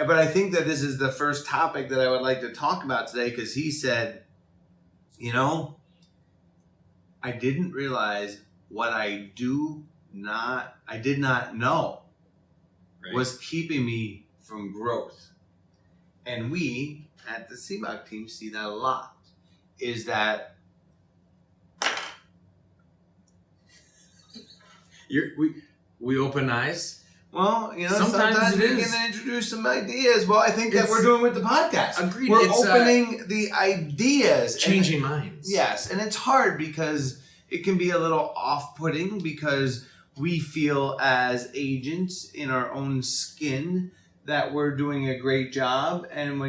but I think that this is the first topic that I would like to talk about today because he said, I didn't realize what I did not know was keeping me from growth. And we at the Sibbach Team see that a lot. Is that we open eyes? Well, sometimes we can introduce some ideas. Well, I think that we're doing with the podcast. Agreed. We're opening the ideas. Changing minds. Yes, and it's hard because it can be a little off-putting because we feel as agents in our own skin that we're doing a great job. And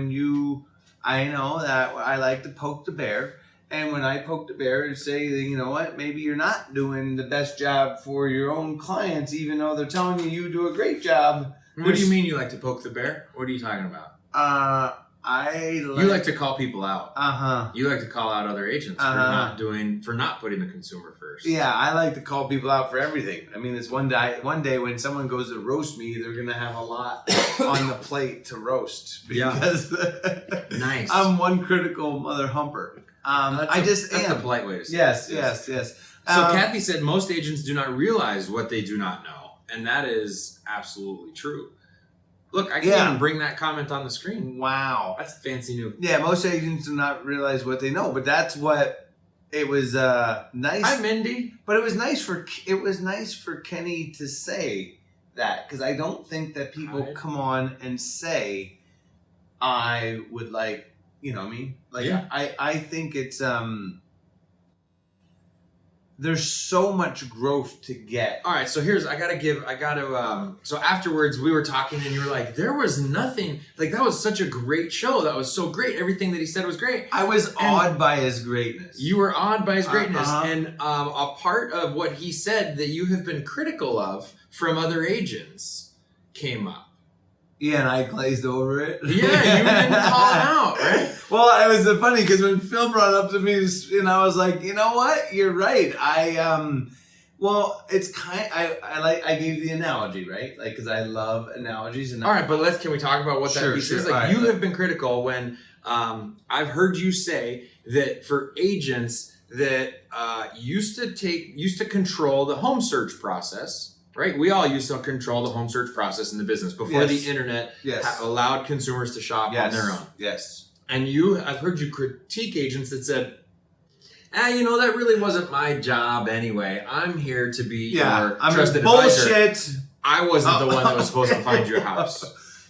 I know that I like to poke the bear. And when I poke the bear and say, maybe you're not doing the best job for your own clients, even though they're telling you do a great job. What do you mean you like to poke the bear? What are you talking about? You like to call people out. You like to call out other agents for not putting the consumer first. Yeah, I like to call people out for everything. I mean, it's one day when someone goes to roast me, they're gonna have a lot on the plate to roast because nice. I'm one critical mother humper. That's the polite way to say it. Yes. So Kathy said most agents do not realize what they do not know, and that is absolutely true. Look, I can't even bring that comment on the screen. Wow. That's fancy new. Yeah, most agents do not realize what they know, but that's what it was nice. Hi, Mindy. But it was nice for Kenny to say that because I don't think that people come on and say I would like, I think it's there's so much growth to get. All right, so so afterwards we were talking and you were like, there was nothing, like that was such a great show. That was so great. Everything that he said was great. I was awed by his greatness. You were awed by his greatness. And a part of what he said that you have been critical of from other agents came up. Yeah, and I glazed over it. Yeah, you didn't call it out, right? Well, it was funny because when Phil brought it up to me, and I was like, you know what? You're right. It's I gave the analogy, right? Like, because I love analogies. And all right, but can we talk about what that piece is? Like, you have been critical when I've heard you say that for agents that used to control the home search process. Right, we all used to control the home search process in the business before the internet allowed consumers to shop on their own. Yes, and I've heard you critique agents that said, that really wasn't my job anyway. I'm here to be your trusted advisor. Bullshit. I wasn't the one that was supposed to find your house.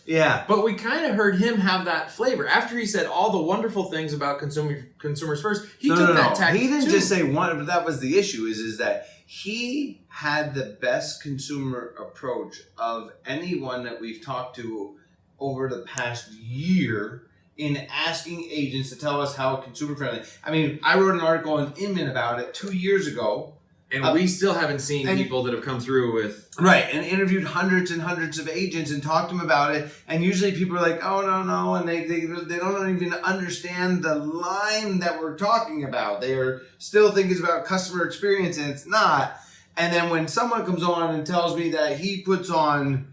Yeah, but we kind of heard him have that flavor after he said all the wonderful things about consumers first. He took that tack. He didn't just say one, but that was the issue. Is that he had the best consumer approach of anyone that we've talked to over the past year in asking agents to tell us how consumer friendly. I mean, I wrote an article on Inman about it 2 years ago. And we still haven't seen people that have come through with... Right, and interviewed hundreds and hundreds of agents and talked to them about it. And usually people are like, oh, no, and they don't even understand the line that we're talking about. They are still think it's about customer experience, and it's not. And then when someone comes on and tells me that he puts on...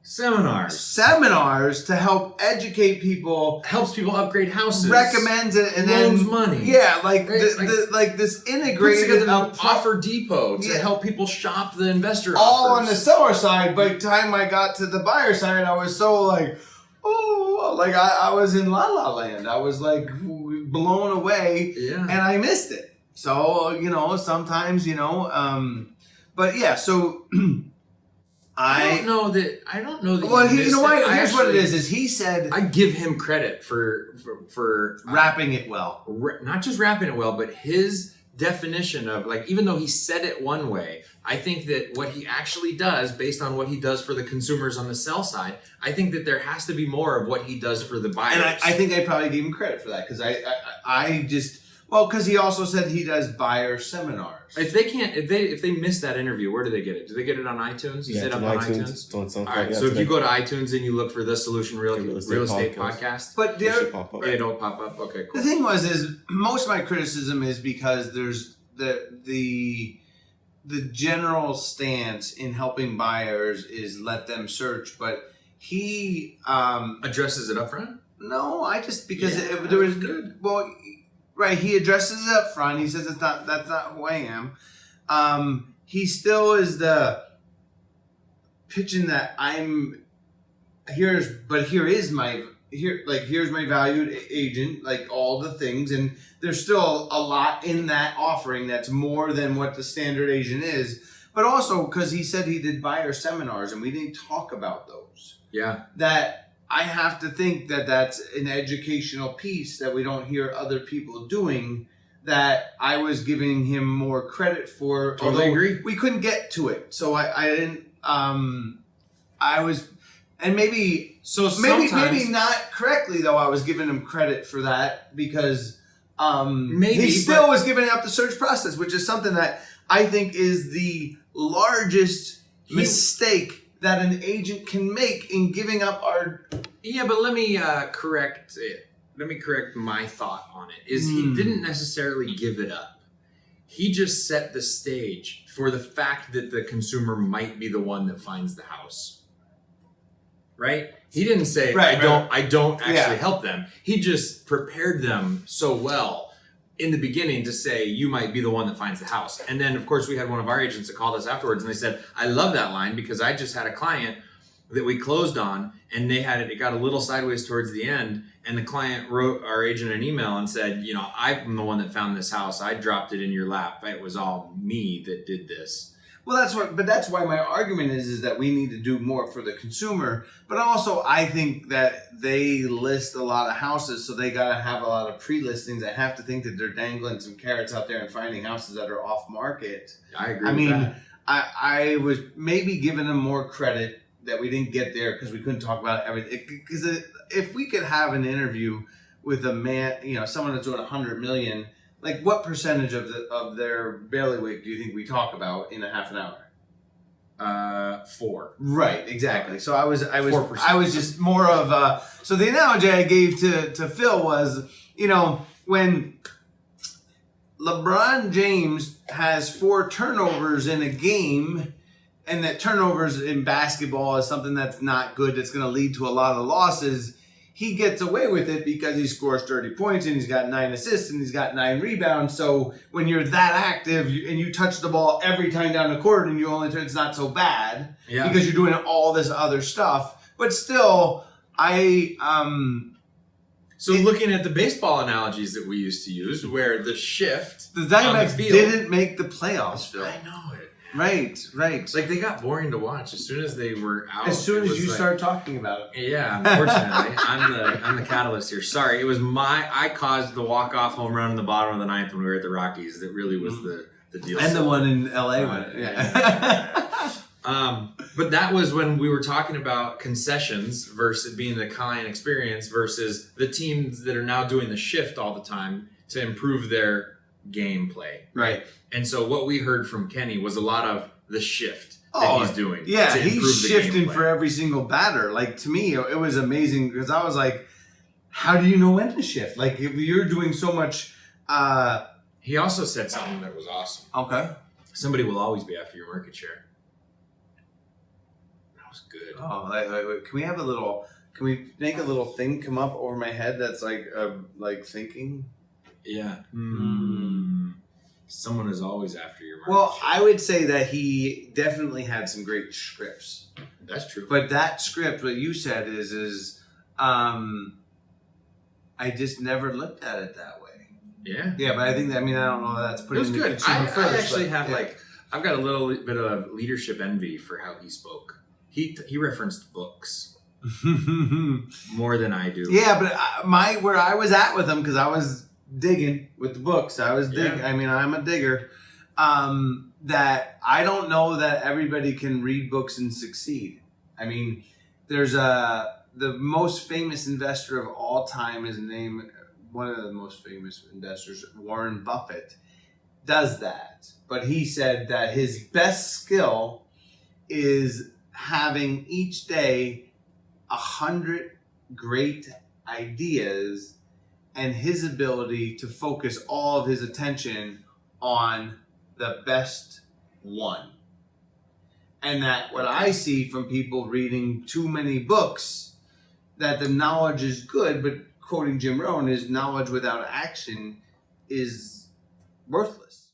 Seminars to help educate people. Helps people upgrade houses. Recommends it and loans then money. Yeah, like this integrated an offer depot to help people shop the investor all offers. On the seller side. By the time I got to the buyer side, I was so like, I was in La La Land. I was like blown away, and I missed it. So sometimes but yeah, so. I don't know that. Well, here's what it is he said. I give him credit for wrapping it well. Not just wrapping it well, but his definition of even though he said it one way, I think that what he actually does, based on what he does for the consumers on the sell side, I think that there has to be more of what he does for the buyers. And I think I probably gave him credit for that because I just. Well, because he also said he does buyer seminars. If they miss that interview, where do they get it? Do they get it on iTunes? Is it up on iTunes? It's on SoundCloud. All right, so if you go to iTunes and you look for the Solution Real Estate Podcast, but they don't pop up. Okay, cool. The thing is most of my criticism is because there's the general stance in helping buyers is let them search, but he addresses it up front. No, I just because Yeah, there was good. Well, right. He addresses it up front. He says that's not who I am. He still is the pitching that I'm here's here's my valued agent, like all the things, and there's still a lot in that offering that's more than what the standard agent is. But also because he said he did buyer seminars and we didn't talk about those. Yeah. That I have to think that that's an educational piece that we don't hear other people doing, that I was giving him more credit for. Totally agree. We couldn't get to it. So I didn't, I was, and maybe maybe not correctly though. I was giving him credit for that because he still was giving up the search process, which is something that I think is the largest mistake that an agent can make in giving up our. Yeah, but let me correct it. Let me correct my thought on it. Is he didn't necessarily give it up. He just set the stage for the fact that the consumer might be the one that finds the house. Right? He didn't say, I don't actually help them. He just prepared them so well in the beginning to say, you might be the one that finds the house. And then, of course, we had one of our agents that called us afterwards and they said, I love that line because I just had a client that we closed on and it got a little sideways towards the end. And the client wrote our agent an email and said, I'm the one that found this house. I dropped it in your lap. It was all me that did this. Well, that's why my argument is that we need to do more for the consumer. But also, I think that they list a lot of houses, so they got to have a lot of pre-listings. I have to think that they're dangling some carrots out there and finding houses that are off market. I agree with that. I was maybe giving them more credit that we didn't get there because we couldn't talk about everything. Because if we could have an interview with a man, someone that's doing $100 million. Like, what percentage of their bailiwick do you think we talk about in a half an hour? 4. Right, exactly. So I was 4%. I was just more of so the analogy I gave to Phil was, when LeBron James has 4 turnovers in a game, and that turnovers in basketball is something that's not good, that's going to lead to a lot of losses. He gets away with it because he scores 30 points and he's got 9 assists and he's got 9 rebounds. So when you're that active and you touch the ball every time down the court and you only turn, it's not so bad because you're doing all this other stuff. But still, looking at the baseball analogies that we used to use, where the shift, the Diamondbacks didn't make the playoffs, Phil. I know it. Right. Like, they got boring to watch as soon as they were out. As soon as you start talking about it. Yeah, unfortunately, I'm the catalyst here. Sorry, it was I caused the walk-off home run in the bottom of the 9th when we were at the Rockies. That really was the deal. And the one in LA. But that was when we were talking about concessions versus being the client experience versus the teams that are now doing the shift all the time to improve their gameplay. Right. And so what we heard from Kenny was a lot of the shift that he's doing. Yeah, he's shifting for every single batter. Like, to me, it was amazing because I was like, how do you know when to shift? Like, if you're doing so much. He also said something that was awesome. Okay. Somebody will always be after your market share. That was good. Oh, can we have can we make a little thing come up over my head that's like thinking? Yeah. Someone is always after your market share. I would say that he definitely had some great scripts. That's true. But that script, what you said is I just never looked at it that way. Yeah. Yeah, but I think I don't know that's putting it was good. I actually have I've got a little bit of leadership envy for how he spoke. He referenced books more than I do. Yeah, but where I was at with him, because I was digging with the books. I was digging. Yeah. I'm a digger. That I don't know that everybody can read books and succeed. There's the most famous investor of all time is named, one of the most famous investors, Warren Buffett, does that. But he said that his best skill is having each day 100 great ideas and his ability to focus all of his attention on the best one. And that what I see from people reading too many books, that the knowledge is good, but quoting Jim Rohn, is knowledge without action is worthless.